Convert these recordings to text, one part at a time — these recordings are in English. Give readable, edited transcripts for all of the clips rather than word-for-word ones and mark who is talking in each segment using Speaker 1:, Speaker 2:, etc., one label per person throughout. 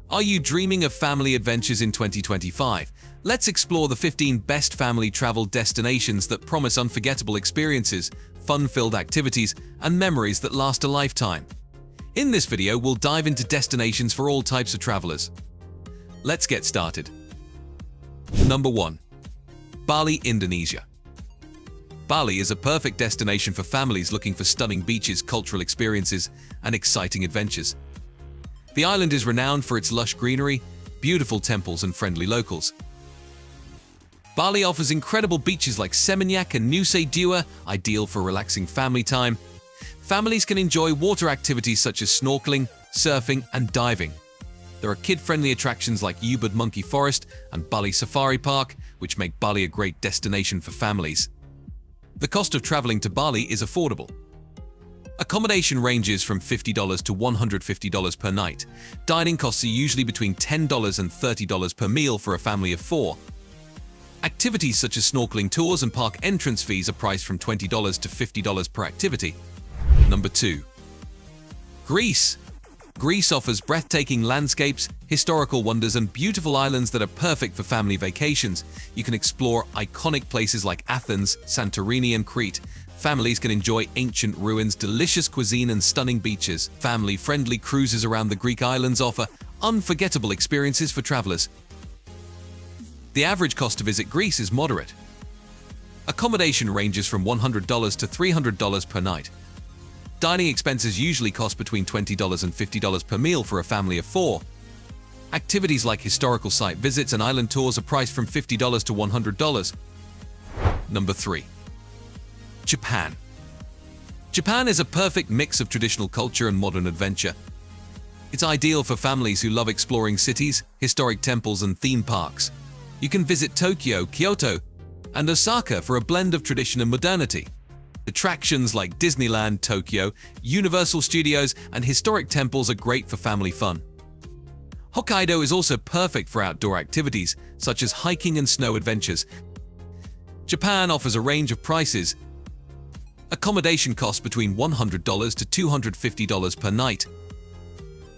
Speaker 1: Are you dreaming of family adventures in 2025? Let's explore the 15 best family travel destinations that promise unforgettable experiences, fun-filled activities, and memories that last a lifetime. In this video, we'll dive into destinations for all types of travelers. Let's get started. Number 1. Bali, Indonesia. Bali is a perfect destination for families looking for stunning beaches, cultural experiences, and exciting adventures. The island is renowned for its lush greenery, beautiful temples, and friendly locals. Bali offers incredible beaches like Seminyak and Nusa Dua, ideal for relaxing family time. Families can enjoy water activities such as snorkeling, surfing, and diving. There are kid-friendly attractions like Ubud Monkey Forest and Bali Safari Park, which make Bali a great destination for families. The cost of traveling to Bali is affordable. Accommodation ranges from $50 to $150 per night. Dining costs are usually between $10 and $30 per meal for a family of 4. Activities such as snorkeling tours and park entrance fees are priced from $20 to $50 per activity. Number 2. Greece. Greece offers breathtaking landscapes, historical wonders, and beautiful islands that are perfect for family vacations. You can explore iconic places like Athens, Santorini, and Crete. Families can enjoy ancient ruins, delicious cuisine, and stunning beaches. Family-friendly cruises around the Greek islands offer unforgettable experiences for travelers. The average cost to visit Greece is moderate. Accommodation ranges from $100 to $300 per night. Dining expenses usually cost between $20 and $50 per meal for a family of 4. Activities like historical site visits and island tours are priced from $50 to $100. Number 3. Japan. Japan is a perfect mix of traditional culture and modern adventure. It's ideal for families who love exploring cities, historic temples, and theme parks. You can visit Tokyo, Kyoto, and Osaka for a blend of tradition and modernity. Attractions like Disneyland, Tokyo, Universal Studios, and historic temples are great for family fun. Hokkaido is also perfect for outdoor activities, such as hiking and snow adventures. Japan offers a range of prices. Accommodation costs between $100 to $250 per night.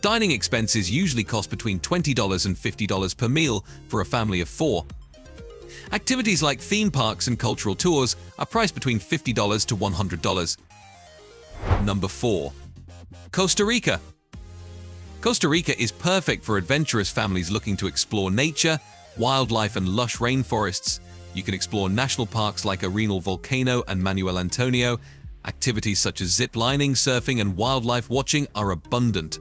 Speaker 1: Dining expenses usually cost between $20 and $50 per meal for a family of 4. Activities like theme parks and cultural tours are priced between $50 to $100. Number 4. Costa Rica. Costa Rica is perfect for adventurous families looking to explore nature, wildlife, and lush rainforests. You can explore national parks like Arenal Volcano and Manuel Antonio. Activities such as zip lining, surfing, and wildlife watching are abundant.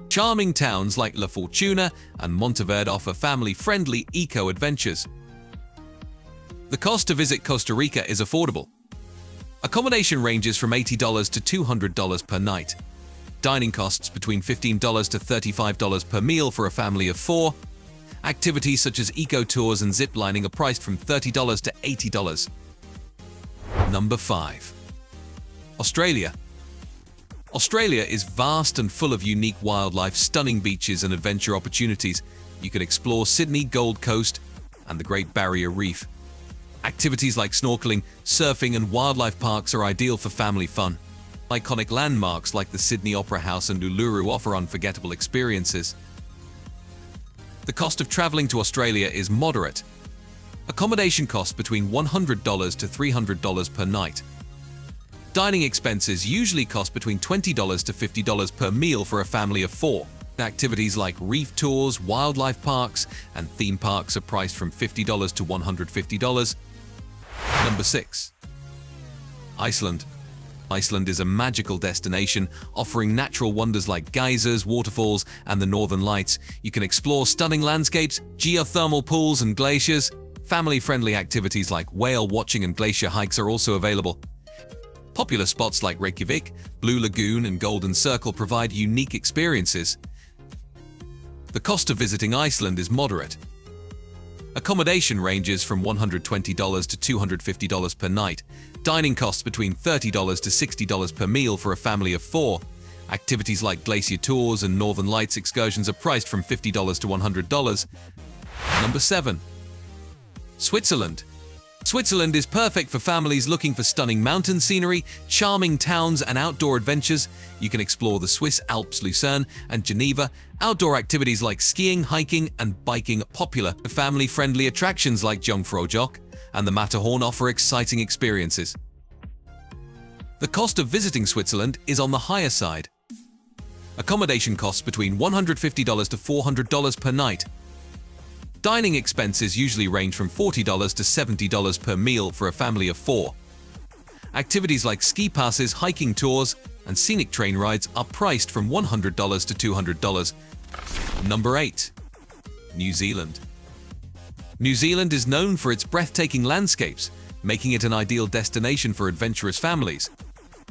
Speaker 1: Charming towns like La Fortuna and Monteverde offer family-friendly eco-adventures. The cost to visit Costa Rica is affordable. Accommodation ranges from $80 to $200 per night. Dining costs between $15 to $35 per meal for a family of 4. Activities such as eco-tours and zip lining are priced from $30 to $80. Number 5. Australia. Australia is vast and full of unique wildlife, stunning beaches, and adventure opportunities. You can explore Sydney, Gold Coast, and the Great Barrier Reef. Activities like snorkeling, surfing, and wildlife parks are ideal for family fun. Iconic landmarks like the Sydney Opera House and Uluru offer unforgettable experiences. The cost of traveling to Australia is moderate. Accommodation costs between $100 to $300 per night. Dining expenses usually cost between $20 to $50 per meal for a family of 4. Activities like reef tours, wildlife parks, and theme parks are priced from $50 to $150. Number 6. Iceland. Iceland is a magical destination offering natural wonders like geysers, waterfalls, and the northern lights. You can explore stunning landscapes, geothermal pools, and glaciers. Family-friendly activities like whale watching and glacier hikes are also available. Popular spots like Reykjavik, Blue Lagoon, and Golden Circle provide unique experiences. The cost of visiting Iceland is moderate. Accommodation ranges from $120 to $250 per night. Dining costs between $30 to $60 per meal for a family of 4. Activities like glacier tours and northern lights excursions are priced from $50 to $100. Number 7. Switzerland. Switzerland is perfect for families looking for stunning mountain scenery, charming towns, and outdoor adventures. You can explore the Swiss Alps, Lucerne, and Geneva. Outdoor activities like skiing, hiking, and biking are popular. Family-friendly attractions like Jungfraujoch and the Matterhorn offer exciting experiences. The cost of visiting Switzerland is on the higher side. Accommodation costs between $150 to $400 per night. Dining expenses usually range from $40 to $70 per meal for a family of 4. Activities like ski passes, hiking tours, and scenic train rides are priced from $100 to $200. Number 8. New Zealand. New Zealand is known for its breathtaking landscapes, making it an ideal destination for adventurous families.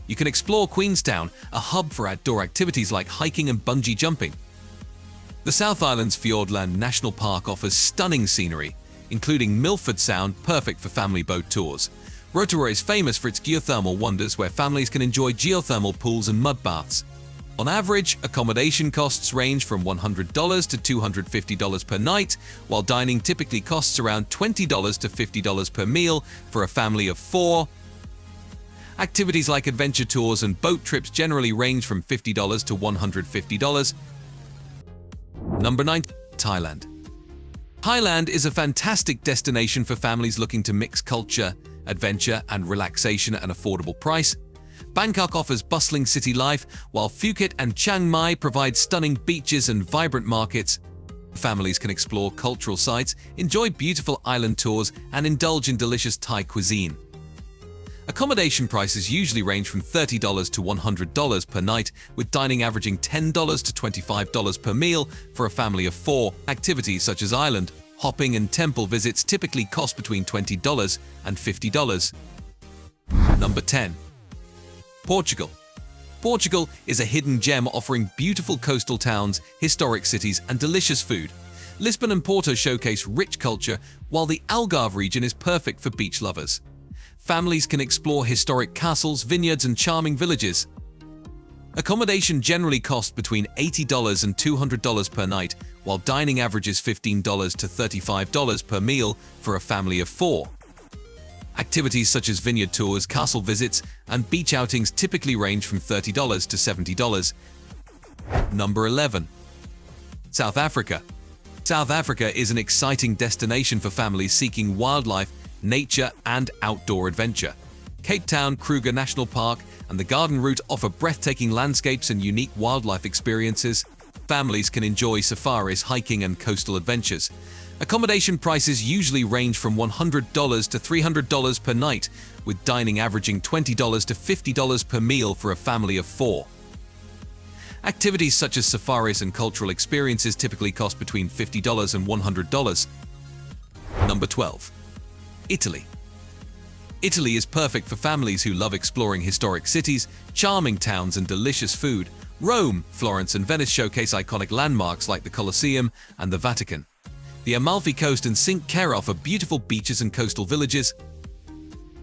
Speaker 1: You can explore Queenstown, a hub for outdoor activities like hiking and bungee jumping. The South Island's Fiordland National Park offers stunning scenery, including Milford Sound, perfect for family boat tours. Rotorua is famous for its geothermal wonders, where families can enjoy geothermal pools and mud baths. On average, accommodation costs range from $100 to $250 per night, while dining typically costs around $20 to $50 per meal for a family of 4. Activities like adventure tours and boat trips generally range from $50 to $150. Number 9. Thailand. Thailand is a fantastic destination for families looking to mix culture, adventure, and relaxation at an affordable price. Bangkok offers bustling city life, while Phuket and Chiang Mai provide stunning beaches and vibrant markets. Families can explore cultural sites, enjoy beautiful island tours, and indulge in delicious Thai cuisine. Accommodation prices usually range from $30 to $100 per night, with dining averaging $10 to $25 per meal for a family of 4. Activities such as island hopping and temple visits typically cost between $20 and $50. Number 10. Portugal. Portugal is a hidden gem offering beautiful coastal towns, historic cities, and delicious food. Lisbon and Porto showcase rich culture, while the Algarve region is perfect for beach lovers. Families can explore historic castles, vineyards, and charming villages. Accommodation generally costs between $80 and $200 per night, while dining averages $15 to $35 per meal for a family of 4. Activities such as vineyard tours, castle visits, and beach outings typically range from $30 to $70. Number 11. South Africa. South Africa is an exciting destination for families seeking wildlife, nature, and outdoor adventure. Cape Town, Kruger National Park, and the Garden Route offer breathtaking landscapes and unique wildlife experiences. Families can enjoy safaris, hiking, and coastal adventures. Accommodation prices usually range from $100 to $300 per night, with dining averaging $20 to $50 per meal for a family of 4. Activities such as safaris and cultural experiences typically cost between $50 and $100. Number 12. Italy. Italy is perfect for families who love exploring historic cities, charming towns, and delicious food. Rome, Florence, and Venice showcase iconic landmarks like the Colosseum and the Vatican. The Amalfi Coast and Cinque Terre offer beautiful beaches and coastal villages.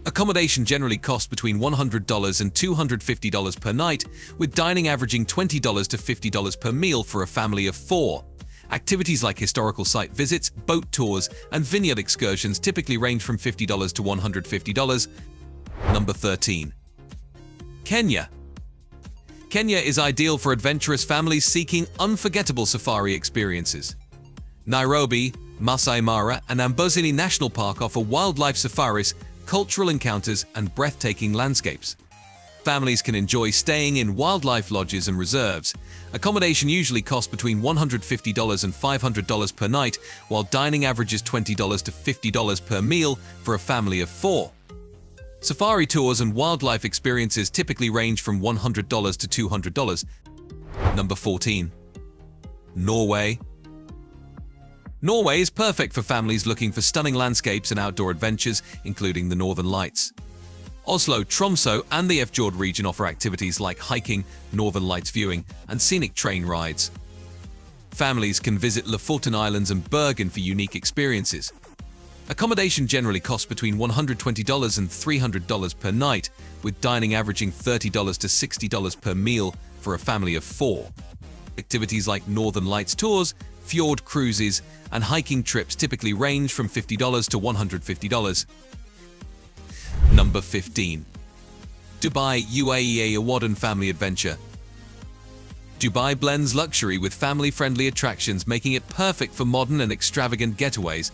Speaker 1: Accommodation generally costs between $100 and $250 per night, with dining averaging $20 to $50 per meal for a family of 4. Activities like historical site visits, boat tours, and vineyard excursions typically range from $50 to $150. Number 13. Kenya. Kenya is ideal for adventurous families seeking unforgettable safari experiences. Nairobi, Masai Mara, and Amboseli National Park offer wildlife safaris, cultural encounters, and breathtaking landscapes. Families can enjoy staying in wildlife lodges and reserves. Accommodation usually costs between $150 and $500 per night, while dining averages $20 to $50 per meal for a family of 4. Safari tours and wildlife experiences typically range from $100 to $200. Number 14. Norway. Norway is perfect for families looking for stunning landscapes and outdoor adventures, including the Northern Lights. Oslo, Tromsø, and the Fjord region offer activities like hiking, Northern Lights viewing, and scenic train rides. Families can visit Lofoten Islands and Bergen for unique experiences. Accommodation generally costs between $120 and $300 per night, with dining averaging $30 to $60 per meal for a family of 4. Activities like Northern Lights tours, fjord cruises, and hiking trips typically range from $50 to $150. Number 15. Dubai UAE, a modern family adventure. Dubai blends luxury with family-friendly attractions, making it perfect for modern and extravagant getaways.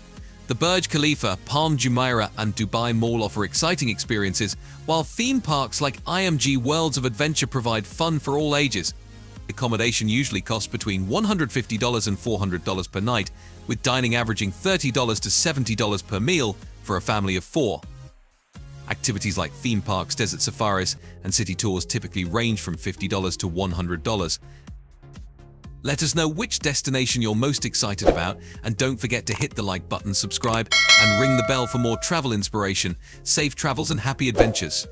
Speaker 1: The Burj Khalifa, Palm Jumeirah, and Dubai Mall offer exciting experiences, while theme parks like IMG Worlds of Adventure provide fun for all ages. Accommodation usually costs between $150 and $400 per night, with dining averaging $30 to $70 per meal for a family of 4. Activities like theme parks, desert safaris, and city tours typically range from $50 to $100. Let us know which destination you're most excited about, and don't forget to hit the like button, subscribe, and ring the bell for more travel inspiration. Safe travels and happy adventures!